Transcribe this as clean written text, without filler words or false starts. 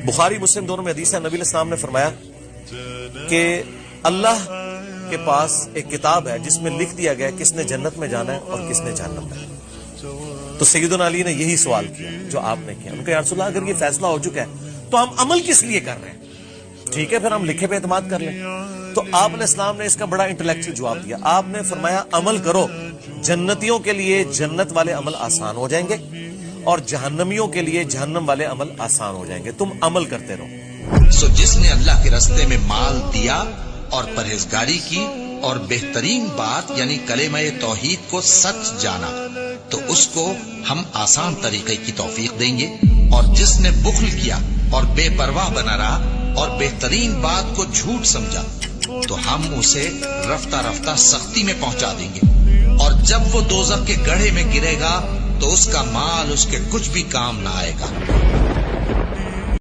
बुखारी मुस्लिम दोनों में हदीस है, नबी इस्लाम ने फरमाया कि अल्लाह के पास एक किताब है जिसमें लिख दिया गया किसने जन्नत में जाना है और किसने जहन्नम में। तो सैयदना अली ने यही सवाल किया जो आपने किया। उनका या रसूलल्लाह अगर ये फैसला हो चुका है तो हम अमल किस लिए कर रहे हैं? ठीक है, फिर हम लिखे पे एतमाद कर लें। तो आपने इस्लाम ने इसका बड़ा इंटेलेक्चुअल जवाब दिया। आपने फरमाया अमल करो, जन्नतियों के लिए जन्नत वाले अमल आसान हो जाएंगे और जहन्नमियों के लिए जहन्नम वाले अमल आसान हो जाएंगे। तुम अमल करते रहो। सो जिसने अल्लाह के रास्ते में माल दिया और परहेजगारी की और बेहतरीन बात यानी कलेमा तौहीद को सच जाना, तो उसको हम आसान तरीके की तौफीक देंगे। और जिसने बुख्ल किया और बेपरवाह बना रहा और बेहतरीन बात को झूठ समझा, तो हम उसे रफ्ता रफ्ता सख्ती में पहुंचा देंगे। और जब वो दोज़ख के गड्ढे में गिरेगा तो उसका माल उसके कुछ भी काम ना आएगा।